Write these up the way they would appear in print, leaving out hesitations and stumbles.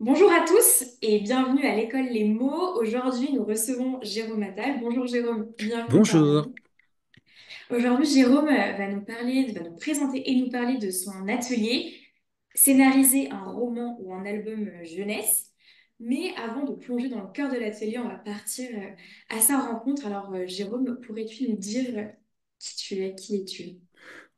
Bonjour à tous et bienvenue à l'école Les Mots. Aujourd'hui, nous recevons Jérôme Attal. Bonjour Jérôme, bienvenue parmi Bonjour. nous. Aujourd'hui, Jérôme va nous parler, va nous présenter et nous parler de son atelier, scénariser un roman ou un album jeunesse. Mais avant de plonger dans le cœur de l'atelier, on va partir à sa rencontre. Alors, Jérôme, pourrais-tu nous dire qui tu es, qui es-tu?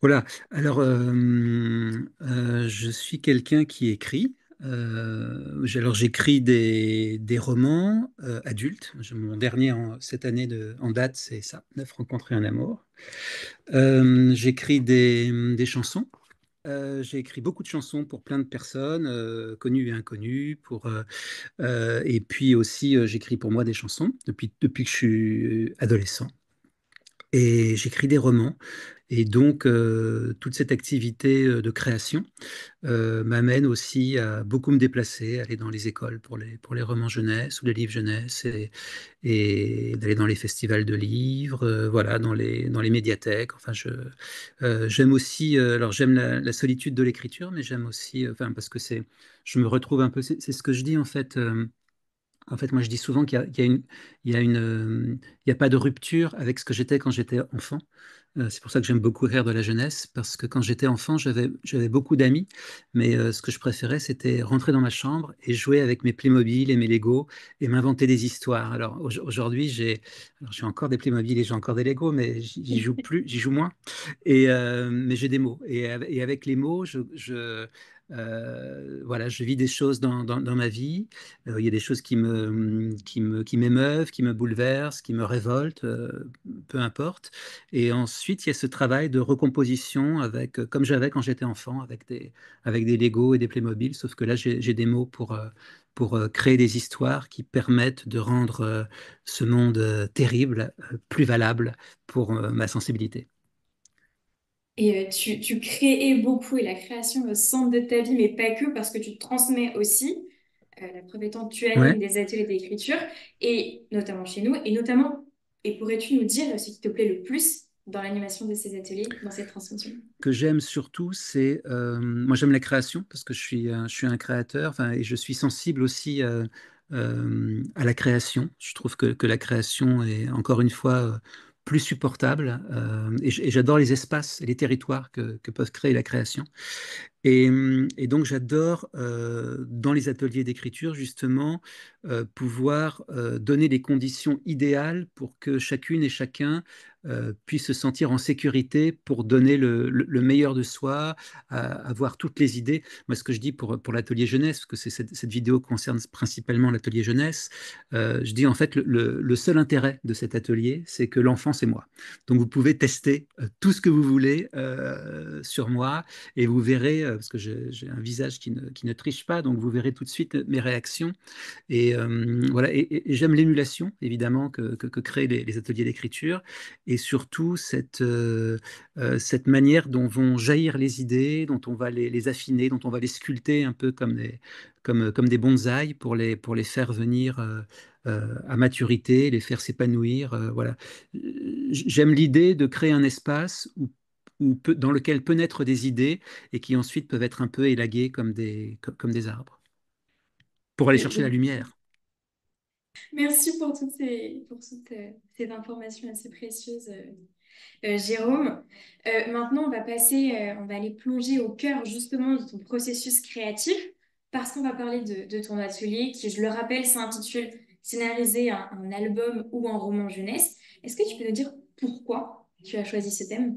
Voilà. Alors, je suis quelqu'un qui écrit. Alors, j'écris des romans adultes. Mon dernier cette année en date, c'est ça, Neuf rencontres et un amour. J'écris des chansons. J'ai écrit beaucoup de chansons pour plein de personnes, connues et inconnues. Et puis aussi, j'écris pour moi des chansons depuis que je suis adolescent. Et j'écris des romans. Et donc, toute cette activité de création m'amène aussi à beaucoup me déplacer, aller dans les écoles pour les romans jeunesse ou les livres jeunesse et d'aller dans les festivals de livres, voilà, dans les médiathèques. Enfin, j'aime aussi, alors j'aime la solitude de l'écriture, mais j'aime aussi, enfin, parce que je me retrouve un peu, c'est ce que je dis en fait. En fait, moi, je dis souvent il y a pas de rupture avec ce que j'étais quand j'étais enfant. C'est pour ça que j'aime beaucoup rire de la jeunesse, parce que quand j'étais enfant, j'avais beaucoup d'amis, mais ce que je préférais, c'était rentrer dans ma chambre et jouer avec mes Playmobil et mes Lego et m'inventer des histoires. Alors aujourd'hui, j'ai encore des Playmobil et j'ai encore des Lego, mais j'y joue plus, j'y joue moins. Mais j'ai des mots. Et avec les mots, voilà, je vis des choses dans ma vie. Il y a des choses qui m'émeuvent, qui me bouleversent, qui me révoltent, peu importe. Et ensuite, il y a ce travail de recomposition comme j'avais quand j'étais enfant, avec des Lego et des Playmobil, sauf que là, j'ai des mots pour créer des histoires qui permettent de rendre ce monde terrible plus valable pour ma sensibilité. Et tu créais beaucoup et la création est au centre de ta vie, mais pas que, parce que tu transmets aussi. La preuve étant que tu animes Ouais. des ateliers d'écriture, et notamment chez nous, et notamment, et pourrais-tu nous dire ce qui te plaît le plus dans l'animation de ces ateliers, dans cette transmission? Que j'aime surtout, moi j'aime la création parce que je suis un créateur, enfin, et je suis sensible aussi à la création. Je trouve que la création est encore une fois plus supportable et j'adore les espaces et les territoires que peuvent créer la création. Et donc j'adore dans les ateliers d'écriture justement pouvoir donner les conditions idéales pour que chacune et chacun puisse se sentir en sécurité pour donner le meilleur de soi, avoir toutes les idées. Moi, ce que je dis pour l'atelier jeunesse, parce que cette vidéo concerne principalement l'atelier jeunesse, je dis en fait le seul intérêt de cet atelier, c'est que l'enfant, c'est moi. Donc vous pouvez tester tout ce que vous voulez sur moi et vous verrez, parce que j'ai un visage qui ne triche pas, donc vous verrez tout de suite mes réactions. Et voilà, et j'aime l'émulation, évidemment, que créent les ateliers d'écriture, et surtout cette manière dont vont jaillir les idées, dont on va les affiner, dont on va les sculpter un peu comme des bonsaïs pour les faire venir à maturité, les faire s'épanouir. Voilà. J'aime l'idée de créer un espace dans lequel peuvent naître des idées et qui ensuite peuvent être un peu élaguées comme des arbres, pour aller chercher la Et lumière. merci pour toutes ces informations assez précieuses, Jérôme. Maintenant, on va aller plonger au cœur justement de ton processus créatif, parce qu'on va parler de ton atelier qui, je le rappelle, s'intitule Scénariser un album ou un roman jeunesse. Est-ce que tu peux nous dire pourquoi tu as choisi ce thème?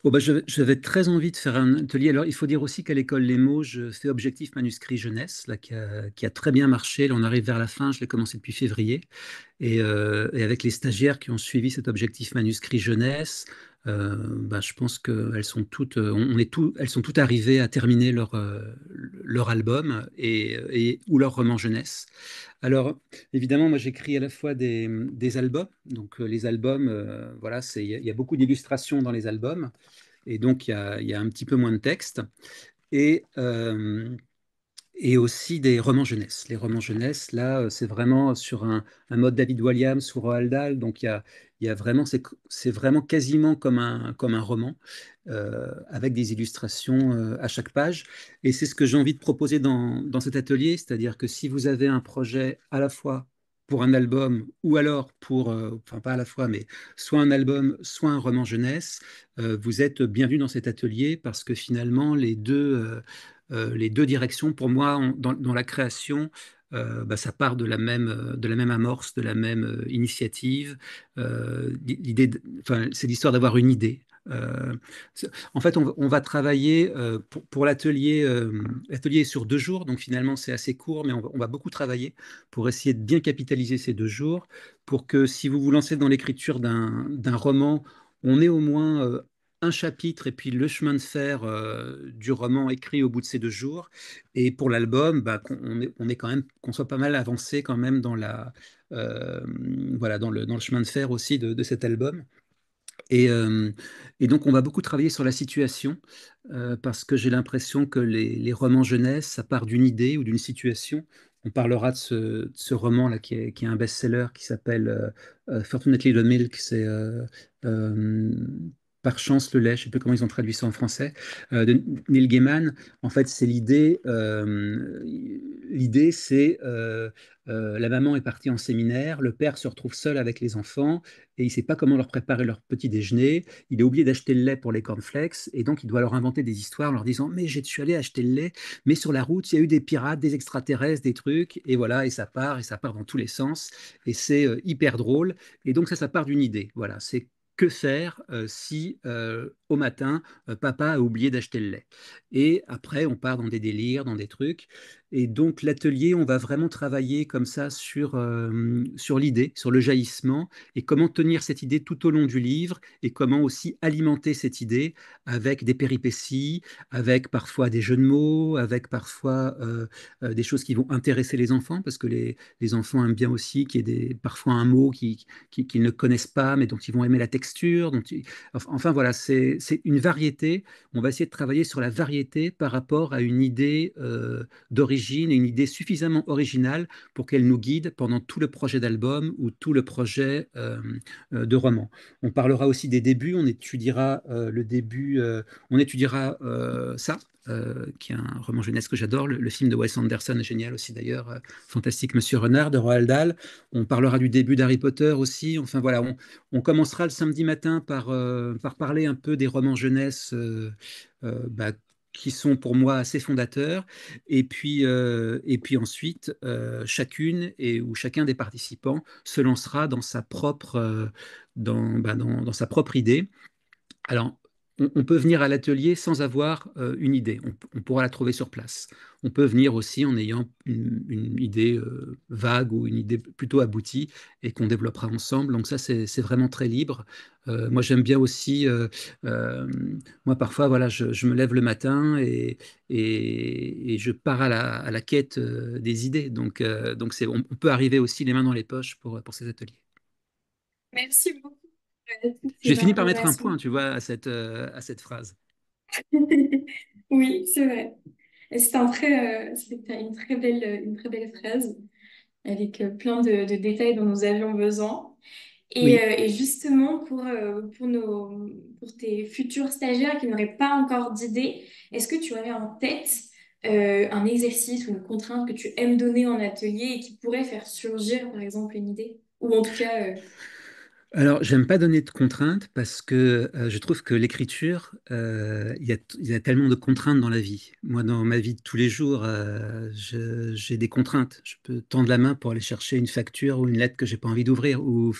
Bon, bah, j'avais très envie de faire un atelier. Alors, il faut dire aussi qu'à l'école Les Mots, je fais Objectif Manuscrit Jeunesse, là, qui a très bien marché. Là, on arrive vers la fin, je l'ai commencé depuis février. Et avec les stagiaires qui ont suivi cet objectif manuscrit jeunesse, bah, je pense qu'elles sont toutes, elles sont toutes arrivées à terminer leur album ou leur roman jeunesse. Alors, évidemment, moi j'écris à la fois des albums. Donc, les albums, voilà, il y a beaucoup d'illustrations dans les albums. Et donc, il y a un petit peu moins de texte. Et, et aussi des romans jeunesse. Les romans jeunesse, là, c'est vraiment sur un mode David Walliams ou Roald Dahl, donc il y a vraiment, c'est vraiment quasiment comme un roman, avec des illustrations à chaque page. Et c'est ce que j'ai envie de proposer dans cet atelier, c'est-à-dire que si vous avez un projet à la fois pour un album ou alors pour, enfin pas à la fois, mais soit un album, soit un roman jeunesse, vous êtes bienvenu dans cet atelier parce que finalement les deux directions, pour moi, dans la création, bah, ça part de la même amorce, de la même initiative. Enfin, c'est l'histoire d'avoir une idée. Euh, En fait, on va travailler pour l'atelier. L'atelier est sur 2 jours, donc finalement c'est assez court, mais on va beaucoup travailler pour essayer de bien capitaliser ces 2 jours, pour que si vous vous lancez dans l'écriture d'un roman, on ait au moins un chapitre et puis le chemin de fer du roman écrit au bout de ces 2 jours. Et pour l'album, bah, on est quand même qu'on soit pas mal avancé quand même euh, voilà, dans le chemin de fer aussi de cet album. Et, euh, et donc, on va beaucoup travailler sur la situation, parce que j'ai l'impression que les romans jeunesse, ça part d'une idée ou d'une situation. On parlera de ce roman-là qui est un best-seller qui s'appelle Fortunately the Milk. C'est euh, Par chance le lait, je ne sais plus comment ils ont traduit ça en français, de Neil Gaiman. En fait, c'est l'idée. L'idée, c'est la maman est partie en séminaire, le père se retrouve seul avec les enfants et il ne sait pas comment leur préparer leur petit déjeuner. Il a oublié d'acheter le lait pour les cornflakes et donc il doit leur inventer des histoires en leur disant mais je suis allé acheter le lait, mais sur la route il y a eu des pirates, des extraterrestres, des trucs et voilà et ça part dans tous les sens et c'est hyper drôle et donc ça part d'une idée. Voilà, c'est que faire si au matin papa a oublié d'acheter le lait. Et après on part dans des délires, dans des trucs. Et donc l'atelier, on va vraiment travailler comme ça sur l'idée, sur le jaillissement et comment tenir cette idée tout au long du livre et comment aussi alimenter cette idée avec des péripéties, avec parfois des jeux de mots, avec parfois des choses qui vont intéresser les enfants parce que les enfants aiment bien aussi qu'il y ait parfois un mot qu'ils ne connaissent pas mais dont ils vont aimer la texture. Enfin voilà, c'est une variété. On va essayer de travailler sur la variété par rapport à une idée d'origine et une idée suffisamment originale pour qu'elle nous guide pendant tout le projet d'album ou tout le projet de roman. On parlera aussi des débuts, on étudiera le début, on étudiera ça. Qui est un roman jeunesse que j'adore. Le film de Wes Anderson est génial aussi d'ailleurs. Fantastique Monsieur Renard de Roald Dahl. On parlera du début d'Harry Potter aussi. Enfin voilà, on commencera le samedi matin par parler un peu des romans jeunesse bah, qui sont pour moi assez fondateurs. Et puis ensuite, chacune ou chacun des participants se lancera dans sa propre idée. Alors, on peut venir à l'atelier sans avoir une idée. On pourra la trouver sur place. On peut venir aussi en ayant une idée vague ou une idée plutôt aboutie et qu'on développera ensemble. Donc ça, c'est vraiment très libre. Moi, j'aime bien aussi, euh, moi, parfois, voilà, je me lève le matin et je pars à la quête des idées. Donc on peut arriver aussi les mains dans les poches pour ces ateliers. Merci beaucoup pour toutes J'ai ces fini par mettre un informations. point, tu vois, à cette phrase. Oui, c'est vrai. Et c'était une très belle phrase avec plein de détails dont nous avions besoin. Oui. Et justement, pour tes futurs stagiaires qui n'auraient pas encore d'idée, est-ce que tu aurais en tête un exercice ou une contrainte que tu aimes donner en atelier et qui pourrait faire surgir, par exemple, une idée? Ou en tout cas, Alors, j'aime pas donner de contraintes parce que je trouve que l'écriture, il y a tellement de contraintes dans la vie. Moi, dans ma vie de tous les jours, j'ai des contraintes. Je peux tendre la main pour aller chercher une facture ou une lettre que j'ai pas envie d'ouvrir ou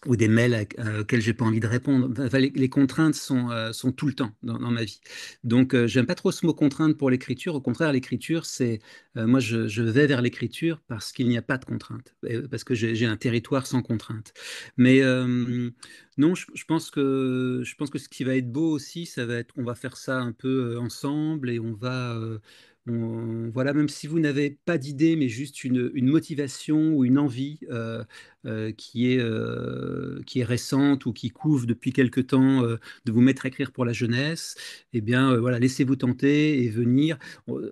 ou des mails auxquels j'ai pas envie de répondre. Enfin, les contraintes sont tout le temps dans ma vie. Donc, j'aime pas trop ce mot contrainte pour l'écriture. Au contraire, l'écriture, moi, je vais vers l'écriture parce qu'il n'y a pas de contraintes, parce que j'ai un territoire sans contraintes. Mais non, je pense que ce qui va être beau aussi, ça va être, on va faire ça un peu ensemble et voilà, même si vous n'avez pas d'idée, mais juste une motivation ou une envie. qui est récente ou qui couvre depuis quelque temps, de vous mettre à écrire pour la jeunesse, eh bien, voilà, laissez-vous tenter et venir.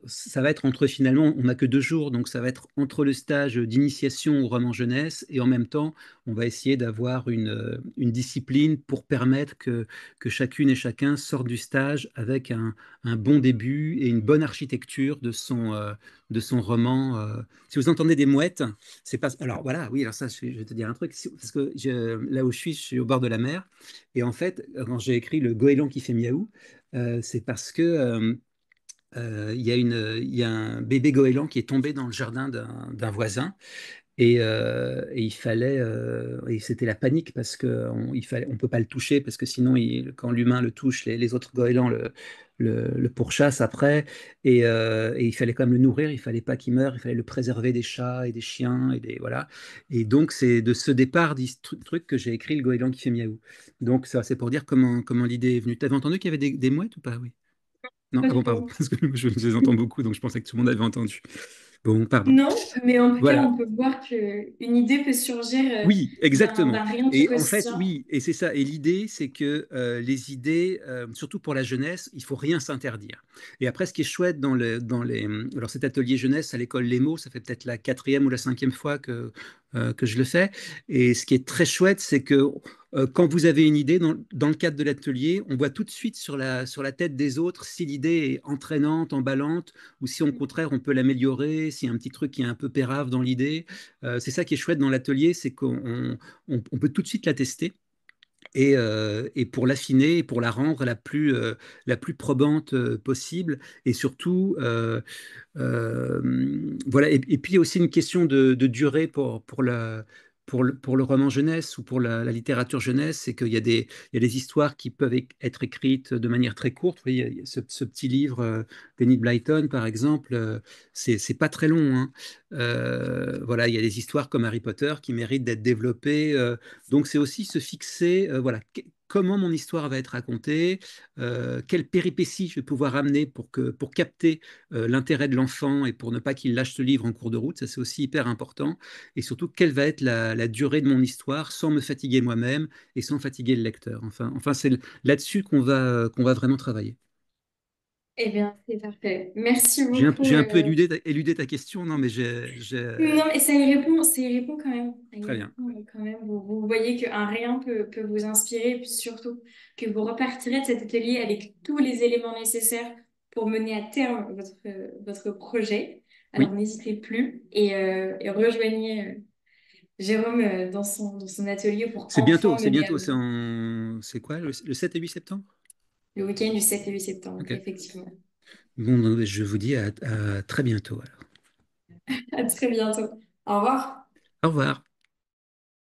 Ça va être entre finalement, on n'a que 2 jours, donc ça va être entre le stage d'initiation au roman jeunesse et en même temps, on va essayer d'avoir une discipline pour permettre que chacune et chacun sorte du stage avec un bon début et une bonne architecture de son roman. Si vous entendez des mouettes, c'est pas. Alors voilà, oui, alors ça, je vais te dire un truc. Parce que là où je suis au bord de la mer. Et en fait, quand j'ai écrit Le goéland qui fait miaou, c'est parce que il y a un bébé goéland qui est tombé dans le jardin d'un voisin. Et il fallait, et c'était la panique parce que on peut pas le toucher parce que sinon, quand l'humain le touche, les autres goélands le pourchassent après. Et il fallait quand même le nourrir, il fallait pas qu'il meure, il fallait le préserver des chats et des chiens et des voilà. Et donc c'est de ce départ truc que j'ai écrit Le goéland qui fait miaou. Donc ça, c'est pour dire comment l'idée est venue. T'avais entendu qu'il y avait des mouettes ou pas? Oui. Non, Pas ah bon, pardon, trop. parce que je les entends beaucoup, donc je pensais que tout le monde avait entendu. Bon, pardon. Non, mais en tout cas, Voilà. on peut voir qu'une idée peut surgir Oui, exactement. d'un rien du Et en fait, quotidien. oui, et c'est ça. Et l'idée, c'est que les idées, surtout pour la jeunesse, il faut rien s'interdire. Et après, ce qui est chouette alors cet atelier jeunesse à l'école Les Mots, ça fait peut-être la 4e ou la 5e fois que je le fais. Et ce qui est très chouette, c'est que quand vous avez une idée dans le cadre de l'atelier, on voit tout de suite sur la tête des autres si l'idée est entraînante, emballante, ou si au contraire on peut l'améliorer, s'il y a un petit truc qui est un peu pérave dans l'idée. C'est ça qui est chouette dans l'atelier, c'est qu'on peut tout de suite la tester et pour l'affiner et pour la rendre la plus probante possible. Et surtout, voilà. Et puis il y a aussi une question de durée pour le roman jeunesse ou pour la littérature jeunesse, c'est qu'il y a il y a des histoires qui peuvent être écrites de manière très courte. Vous voyez, il y a ce petit livre d'Enid Blyton, par exemple, c'est pas très long, hein. Voilà, il y a des histoires comme Harry Potter qui méritent d'être développées. Donc c'est aussi se fixer, voilà, comment mon histoire va être racontée, quelles péripéties je vais pouvoir amener pour capter l'intérêt de l'enfant et pour ne pas qu'il lâche le livre en cours de route, ça c'est aussi hyper important. Et surtout, quelle va être la durée de mon histoire sans me fatiguer moi-même et sans fatiguer le lecteur. Enfin c'est là-dessus qu'on va vraiment travailler. Eh bien, c'est parfait. Merci J'ai beaucoup. un peu éludé ta question, non, mais Non, mais ça y répond quand même. Ça y très bien. répond quand même. Vous voyez qu'un rien peut vous inspirer, et puis surtout que vous repartirez de cet atelier avec tous les éléments nécessaires pour mener à terme votre projet. Alors Oui, n'hésitez plus et rejoignez Jérôme dans son atelier pour enfin c'est mener à bientôt, bout c'est quoi, le 7 et 8 septembre? le week-end du 7 et 8 septembre, Ok. effectivement. Bon, donc, je vous dis à très bientôt alors. À très bientôt. Au revoir. Au revoir.